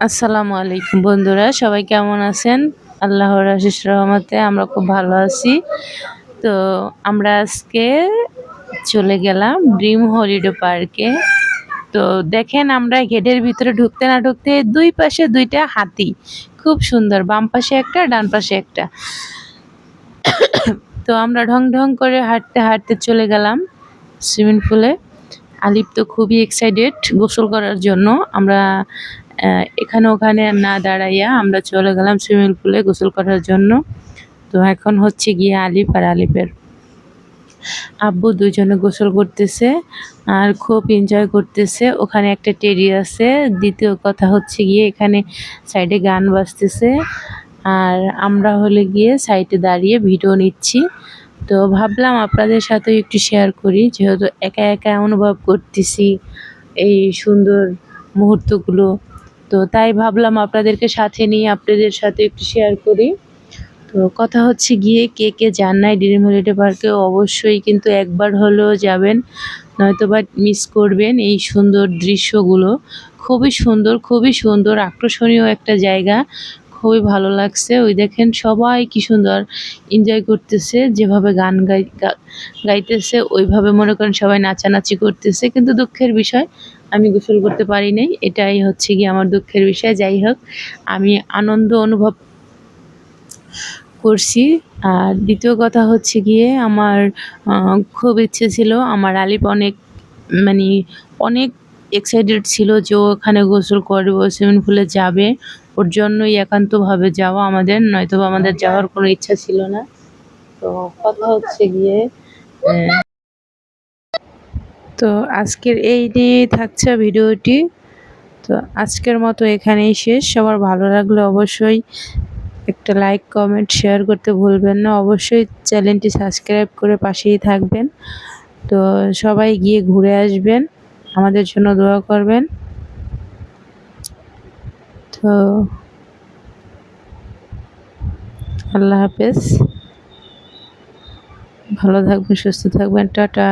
আসসালামু আলাইকুম বন্ধুরা, সবাই কেমন আছেন? আল্লাহর অশেষ রহমতে আমরা খুব ভালো আছি। তো আমরা আজকে চলে গেলাম ড্রিম হলিডে পার্কে। তো দেখেন, আমরা গেটের ভিতরে ঢুকতে না ঢুকতে দুই পাশে দুইটা হাতি, খুব সুন্দর, বাম পাশে একটা ডান পাশে একটা। তো আমরা ঢং ঢং করে হাঁটতে হাঁটতে চলে গেলাম সুইমিং পুলে। আলিফ তো খুবই এক্সাইটেড গোসল করার জন্য। আমরা এখানে ওখানে না দাঁড়াইয়া আমরা চলে গেলাম সুইমিং পুলে গোসল করার জন্য। তো এখন হচ্ছে গিয়ে আলিফ আর আলিফের আব্বু দুজনে গোসল করতেছে আর খুব এনজয় করতেছে। ওখানে একটা টেডি আছে। দ্বিতীয় কথা হচ্ছে গিয়ে এখানে সাইডে গান বাজতেছে আর আমরা হলে গিয়ে সাইডে দাঁড়িয়ে ভিডিও নিচ্ছি। তো ভাবলাম আপনাদের সাথেও একটু শেয়ার করি, যেহেতু একা একা অনুভব করতেছি এই সুন্দর মুহূর্তগুলো। তো তাই ভাবলাম আপনাদেরকে সাথে নিয়ে আপনাদের সাথে একটু শেয়ার করি। তো কথা হচ্ছে গিয়ে কে কে যান নাই ড্রিম হলিডে পার্কে, অবশ্যই কিন্তু একবার হলেও যাবেন, নয়তোবা মিস করবেন এই সুন্দর দৃশ্যগুলো। খুবই সুন্দর আকর্ষণীয় একটা জায়গা, খুবই ভালো লাগছে। ওই দেখেন সবাই কি সুন্দর এনজয় করতেছে, যেভাবে গান গাইতেছে ওইভাবে মনে করেন সবাই নাচানাচি করতেছে। কিন্তু দুঃখের বিষয় আমি গোসল করতে পারি নাই, এটাই হচ্ছে গিয়ে আমার দুঃখের বিষয়। যাই হোক, আমি আনন্দ অনুভব করছি। আর দ্বিতীয় কথা হচ্ছে গিয়ে আমার খুব ইচ্ছে ছিল, আমার আলিফ অনেক মানে অনেক এক্সাইটেড ছিল যে ও ওখানে গোসল করবে, সুইমিং পুলে যাবে। ওর জন্যই একান্তভাবে যাওয়া আমাদের, নয়তোবা আমাদের যাওয়ার কোনো ইচ্ছা ছিল না। তো কথা হচ্ছে গিয়ে তো আজকের এই নিয়েই থাকছে ভিডিওটি। তো আজকের মতো এখানেই শেষ। সবার ভালো লাগলে অবশ্যই একটা লাইক কমেন্ট শেয়ার করতে ভুলবেন না। অবশ্যই চ্যানেলটি সাবস্ক্রাইব করে পাশেই থাকবেন। তো সবাই গিয়ে ঘুরে আসবেন, আমাদের জন্য দোয়া করবেন। তো আল্লাহ হাফেজ, ভালো থাকবেন, সুস্থ থাকবেন, টাটা।